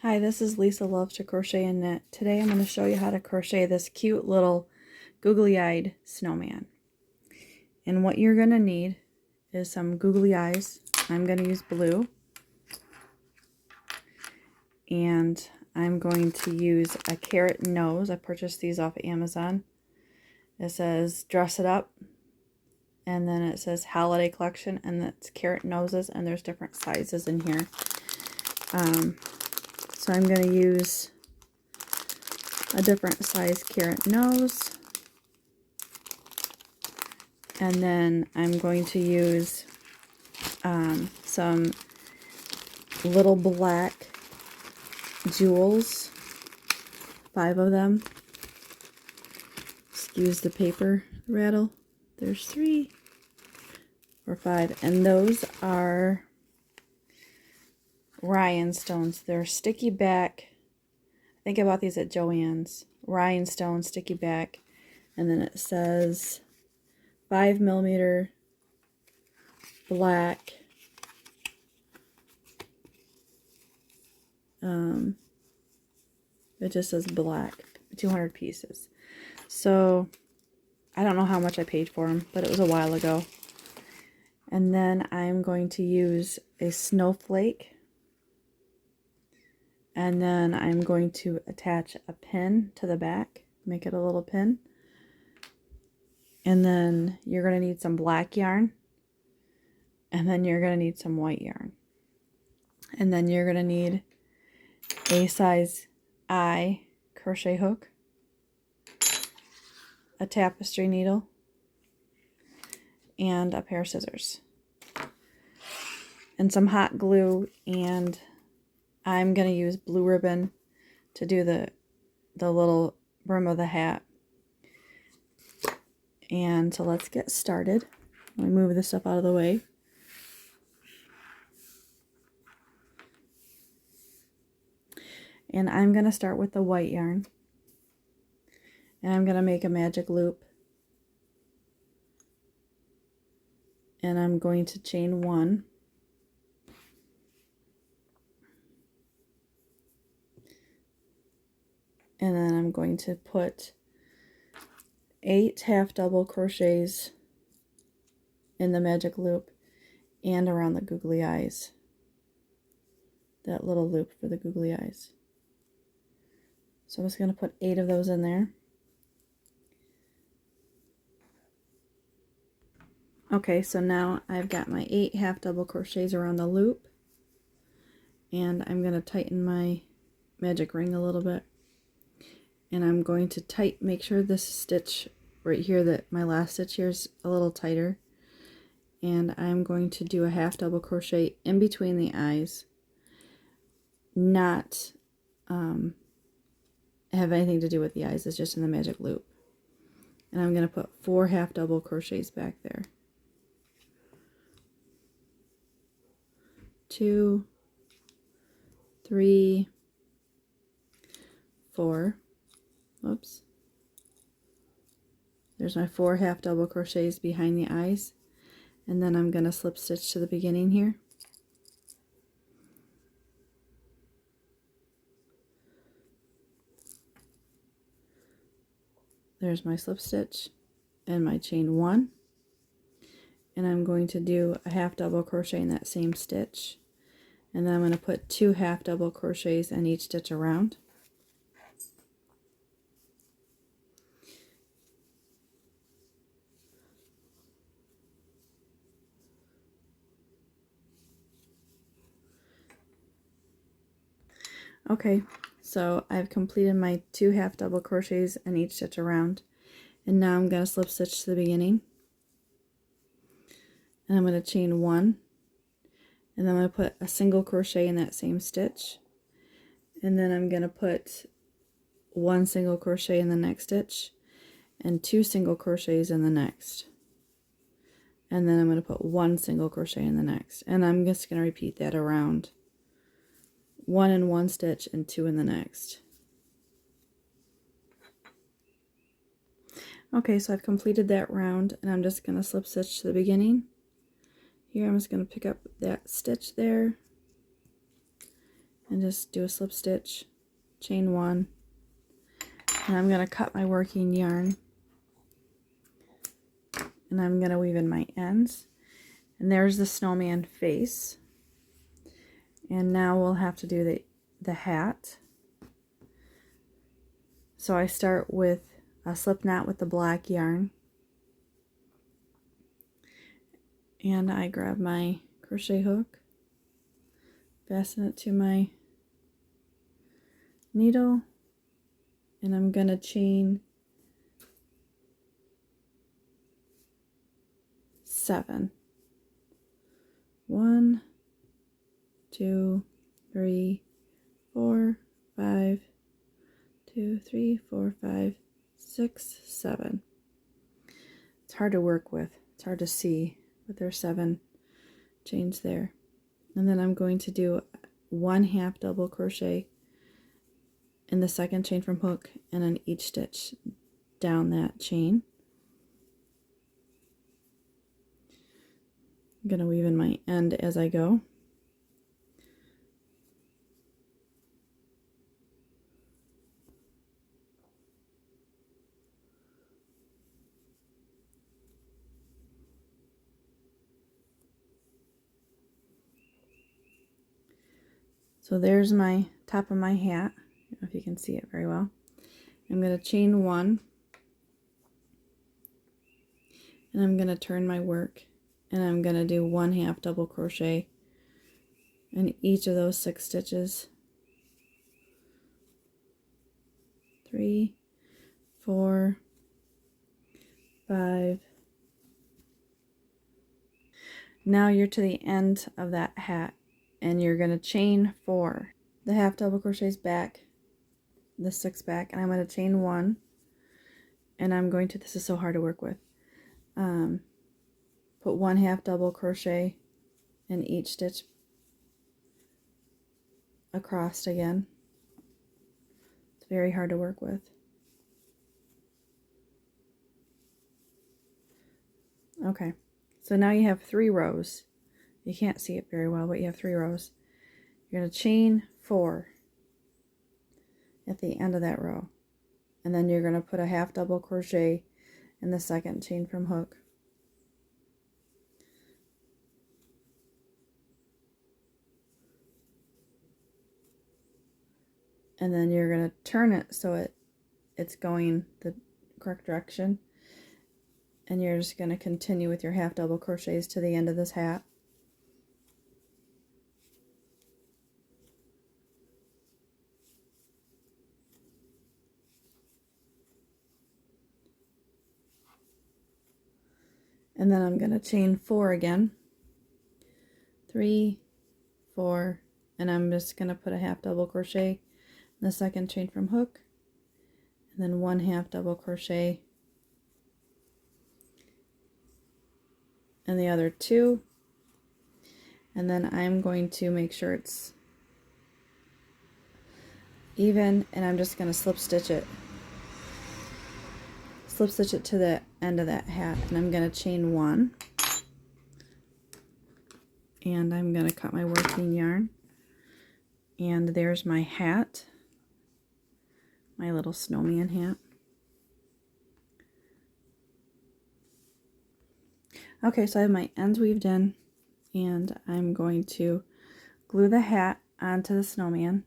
Hi, this is Lisa Loves to Crochet and Knit. Today I'm going to show you how to crochet this cute little googly-eyed snowman. And what you're going to need is some googly eyes. I'm going to use blue. And I'm going to use a carrot nose. I purchased these off of Amazon. It says dress it up. And then it says holiday collection, and it's carrot noses, and there's different sizes in here. So I'm going to use a different size carrot nose, and then I'm going to use some little black jewels, 5 of them. Excuse the paper rattle. There's 3 or 5, and those are rhinestones. They're sticky back. I think I bought these at Joann's. Rhinestone sticky back, and then it says 5mm black. It just says black, 200 pieces. So I don't know how much I paid for them, but it was a while ago. And then I'm going to use a snowflake. And then I'm going to attach a pin to the back, make it a little pin. And then you're going to need some black yarn. And then you're going to need some white yarn. And then you're going to need a size I crochet hook, a tapestry needle, and a pair of scissors. And some hot glue, and I'm going to use blue ribbon to do the little brim of the hat. And so let's get started. Let me move this stuff out of the way. And I'm going to start with the white yarn. And I'm going to make a magic loop. And I'm going to chain 1. And then I'm going to put 8 half double crochets in the magic loop and around the googly eyes. That little loop for the googly eyes. So I'm just going to put 8 of those in there. Okay, so now I've got my 8 half double crochets around the loop, and I'm going to tighten my magic ring a little bit. And I'm going to make sure this stitch right here, that my last stitch here, is a little tighter. And I'm going to do a half double crochet in between the eyes, not have anything to do with the eyes, it's just in the magic loop. And I'm going to put 4 half double crochets back there. 2, 3, 4. Whoops. There's my 4 half double crochets behind the eyes. And then I'm going to slip stitch to the beginning here. There's my slip stitch and my chain 1. And I'm going to do a half double crochet in that same stitch. And then I'm going to put 2 half double crochets in each stitch around. Okay, so I've completed my 2 half double crochets in each stitch around. And now I'm going to slip stitch to the beginning. And I'm going to chain 1. And then I'm going to put a single crochet in that same stitch. And then I'm going to put 1 single crochet in the next stitch and 2 single crochets in the next. And then I'm going to put 1 single crochet in the next. And I'm just going to repeat that around. 1 in one stitch and 2 in the next. Okay, so I've completed that round, and I'm just going to slip stitch to the beginning. Here I'm just going to pick up that stitch there, and just do a slip stitch, chain 1, and I'm going to cut my working yarn, and I'm going to weave in my ends, and there's the snowman face. And now we'll have to do the hat. So I start with a slip knot with the black yarn, and I grab my crochet hook, fasten it to my needle, and I'm gonna chain 7. 1, 2, 3, 4, 5, 2, 3, 4, 5, 6, 7. It's hard to work with. It's hard to see, but there's 7 chains there. And then I'm going to do 1/2 double crochet in the second chain from hook and in each stitch down that chain. I'm going to weave in my end as I go. So there's my top of my hat. I don't know if you can see it very well. I'm going to chain 1, and I'm going to turn my work, and I'm going to do 1/2 double crochet in each of those 6 stitches. 3, 4, 5. Now you're to the end of that hat, and you're going to chain 4. The 1/2 double crochets back, the 6 back, and I'm going to chain 1, and I'm going to, this is so hard to work with, put 1/2 double crochet in each stitch across again. It's very hard to work with. Okay, so now you have 3 rows. You can't see it very well, but you have 3 rows. You're going to chain 4 at the end of that row, and then you're going to put a 1/2 double crochet in the second chain from hook. And then you're going to turn it so it's going the correct direction, and you're just going to continue with your 1/2 double crochets to the end of this hat. And then I'm going to chain 4 again. 3, 4, and I'm just going to put a 1/2 double crochet in the second chain from hook, and then 1/2 double crochet in the other 2, and then I'm going to make sure it's even, and I'm just going to slip stitch it to the end of that hat, and I'm going to chain 1, and I'm going to cut my working yarn, and there's my hat, my little snowman hat. Okay, so I have my ends weaved in, and I'm going to glue the hat onto the snowman.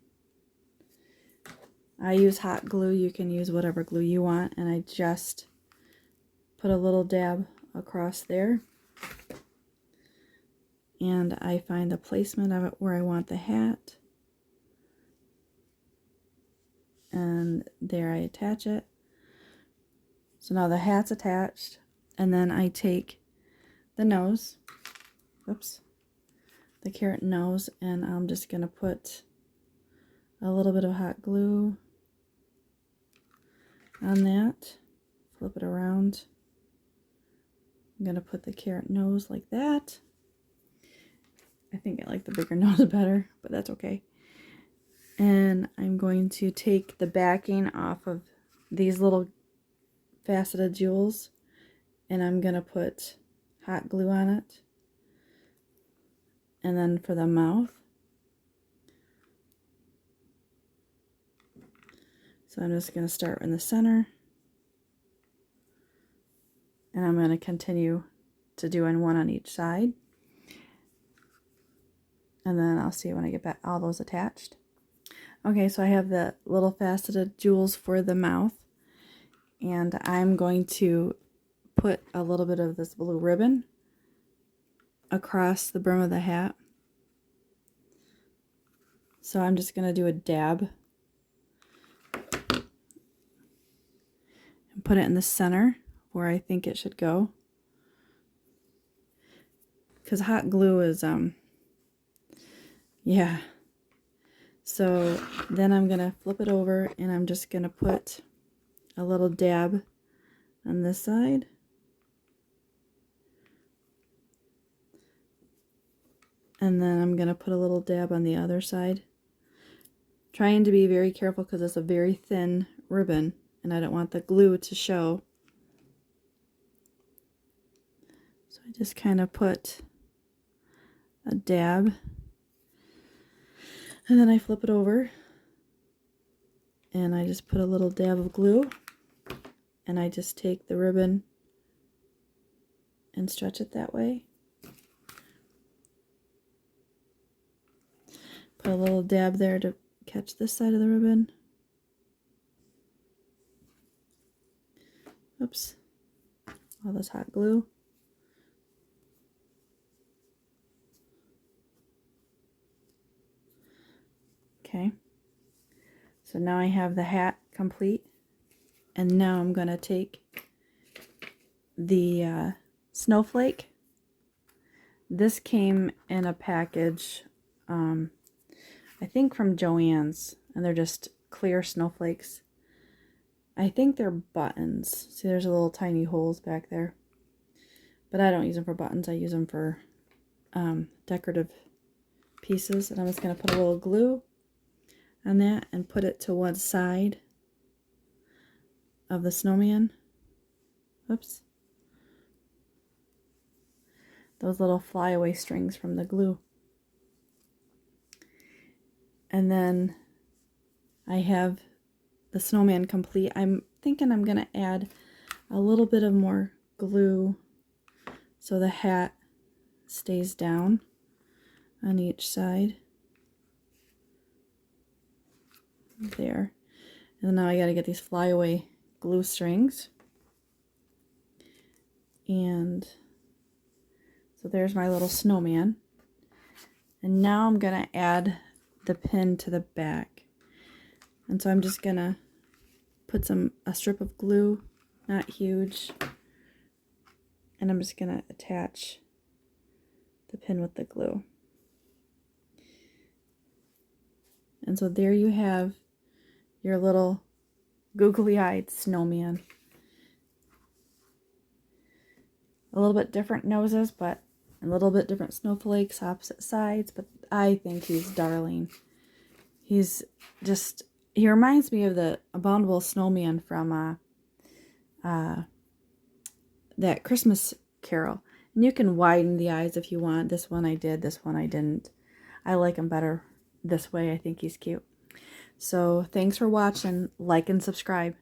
I use hot glue. You can use whatever glue you want, and I just put a little dab across there, and I find the placement of it where I want the hat, and there I attach it. So now the hat's attached, and then I take the nose, whoops, the carrot nose, and I'm just going to put a little bit of hot glue on that, flip it around. I'm going to put the carrot nose like that. I think I like the bigger nose better, but that's okay. And I'm going to take the backing off of these little faceted jewels, and I'm going to put hot glue on it. And then for the mouth, So I'm just going to start in the center. And I'm going to continue to do one on each side. And then I'll see when I get back all those attached. Okay, so I have the little faceted jewels for the mouth. And I'm going to put a little bit of this blue ribbon across the brim of the hat. So I'm just going to do a dab and put it in the center where I think it should go. Because hot glue is, yeah. So then I'm going to flip it over and I'm just going to put a little dab on this side. And then I'm going to put a little dab on the other side. Trying to be very careful because it's a very thin ribbon and I don't want the glue to show. So I just kind of put a dab and then I flip it over and I just put a little dab of glue and I just take the ribbon and stretch it that way. Put a little dab there to catch this side of the ribbon. Oops, all this hot glue. Okay, so now I have the hat complete, and now I'm going to take the snowflake. This came in a package, I think from Joann's, and they're just clear snowflakes. I think they're buttons. See, there's a little tiny holes back there. But I don't use them for buttons. I use them for decorative pieces. And I'm just going to put a little glue on that and put it to one side of the snowman. Oops. Those little flyaway strings from the glue. And then I have the snowman complete. I'm thinking I'm going to add a little bit of more glue so the hat stays down on each side. There. And now I got to get these flyaway glue strings. And so there's my little snowman. And now I'm going to add the pin to the back. And so I'm just going to put a strip of glue, not huge, and I'm just going to attach the pin with the glue. And so there you have your little googly-eyed snowman. A little bit different noses, but a little bit different snowflakes, opposite sides, but I think he's darling. He's just, he reminds me of the Abominable Snowman from that Christmas Carol. And you can widen the eyes if you want. This one I did, this one I didn't. I like him better this way. I think he's cute. So thanks for watching. Like and subscribe.